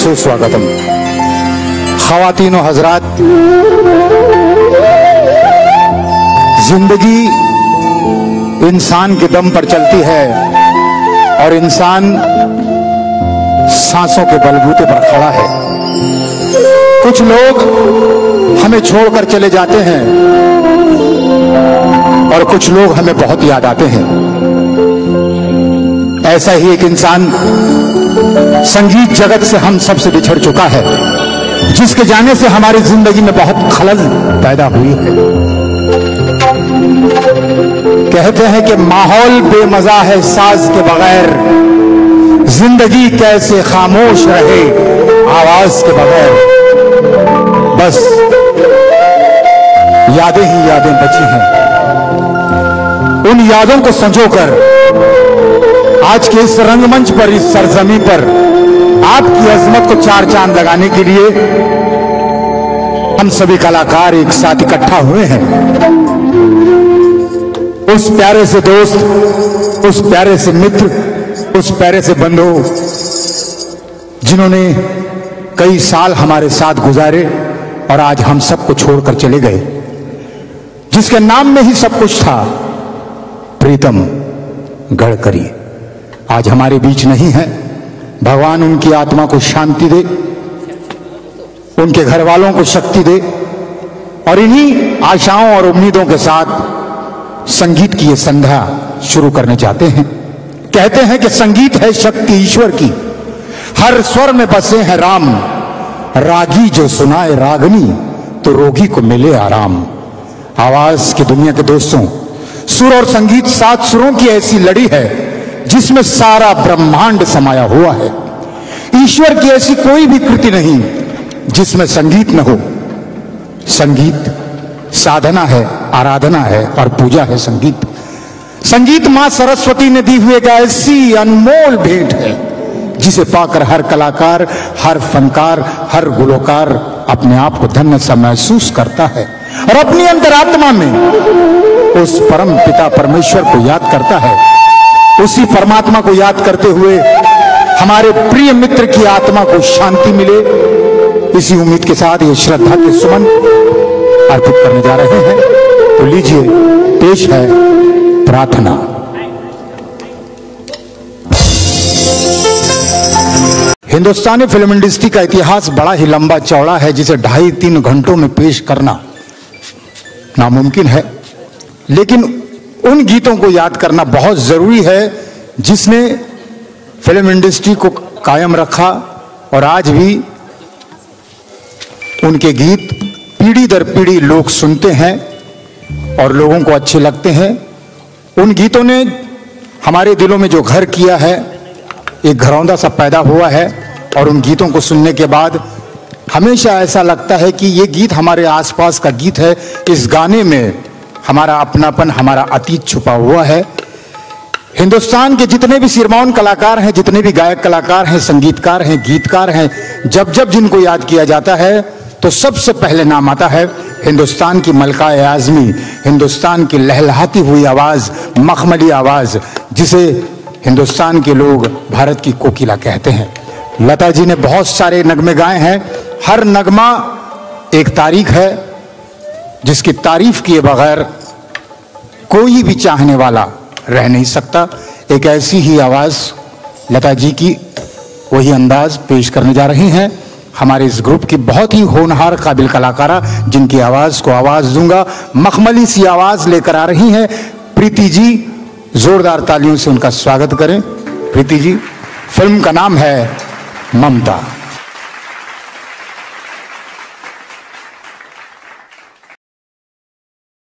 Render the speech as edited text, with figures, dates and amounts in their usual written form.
सुस्वागतम। ख़वातीन व हज़रात, जिंदगी इंसान के दम पर चलती है और इंसान सांसों के बलबूते पर खड़ा है। कुछ लोग हमें छोड़कर चले जाते हैं और कुछ लोग हमें बहुत याद आते हैं। ऐसा ही एक इंसान संगीत जगत से हम सबसे बिछड़ चुका है, जिसके जाने से हमारी जिंदगी में बहुत खलल पैदा हुई है। कहते हैं कि माहौल बेमजा है साज के बगैर, जिंदगी कैसे खामोश रहे आवाज के बगैर। बस यादें ही यादें बची हैं। उन यादों को संजोकर आज के इस रंगमंच पर, इस सरजमी पर आपकी अजमत को चार चांद लगाने के लिए हम सभी कलाकार एक साथ इकट्ठा हुए हैं। उस प्यारे से दोस्त, उस प्यारे से मित्र, उस प्यारे से बंधु जिन्होंने कई साल हमारे साथ गुजारे और आज हम सबको छोड़कर चले गए, जिसके नाम में ही सब कुछ था, प्रीतम गडकरी आज हमारे बीच नहीं है। भगवान उनकी आत्मा को शांति दे, उनके घर वालों को शक्ति दे और इन्हीं आशाओं और उम्मीदों के साथ संगीत की ये संध्या शुरू करने चाहते हैं। कहते हैं कि संगीत है शक्ति ईश्वर की, हर स्वर में बसे हैं राम, रागी जो सुनाए रागनी तो रोगी को मिले आराम। आवाज की दुनिया के दोस्तों, सुर और संगीत 7 सुरों की ऐसी लड़ी है जिसमें सारा ब्रह्मांड समाया हुआ है। ईश्वर की ऐसी कोई भी कृति नहीं जिसमें संगीत न हो। संगीत साधना है, आराधना है और पूजा है। संगीत मां सरस्वती ने दी हुई एक ऐसी अनमोल भेंट है जिसे पाकर हर कलाकार, हर फनकार, हर गुलकार अपने आप को धन्य सा महसूस करता है और अपनी अंतरात्मा में उस परम पिता परमेश्वर को याद करता है। उसी परमात्मा को याद करते हुए हमारे प्रिय मित्र की आत्मा को शांति मिले, इसी उम्मीद के साथ ये श्रद्धा के सुमन अर्पित करने जा रहे हैं। तो लीजिए, पेश है प्रार्थना। हिंदुस्तानी फिल्म इंडस्ट्री का इतिहास बड़ा ही लंबा चौड़ा है, जिसे 2.5-3 घंटों में पेश करना नामुमकिन है, लेकिन उन गीतों को याद करना बहुत जरूरी है जिसने फिल्म इंडस्ट्री को कायम रखा और आज भी उनके गीत पीढ़ी दर पीढ़ी लोग सुनते हैं और लोगों को अच्छे लगते हैं। उन गीतों ने हमारे दिलों में जो घर किया है, एक घरौंदा सा पैदा हुआ है और उन गीतों को सुनने के बाद हमेशा ऐसा लगता है कि ये गीत हमारे आसपास का गीत है। इस गाने में हमारा अपनापन, हमारा अतीत छुपा हुआ है। हिंदुस्तान के जितने भी सिरमौन कलाकार हैं, जितने भी गायक कलाकार हैं, संगीतकार हैं, गीतकार हैं, जब जब जिनको याद किया जाता है तो सबसे पहले नाम आता है हिंदुस्तान की मलकाए आज़मी, हिंदुस्तान की लहलहाती हुई आवाज़, मखमली आवाज़, जिसे हिंदुस्तान के लोग भारत की कोकिला कहते हैं। लता जी ने बहुत सारे नगमे गाए हैं। हर नगमा एक तारीख है जिसकी तारीफ किए बगैर कोई भी चाहने वाला रह नहीं सकता। एक ऐसी ही आवाज़ लता जी की, वही अंदाज पेश करने जा रही हैं हमारे इस ग्रुप की बहुत ही होनहार काबिल कलाकारा, जिनकी आवाज़ को आवाज़ दूंगा। मखमली सी आवाज़ लेकर आ रही हैं प्रीति जी। जोरदार तालियों से उनका स्वागत करें। प्रीति जी, फिल्म का नाम है ममता।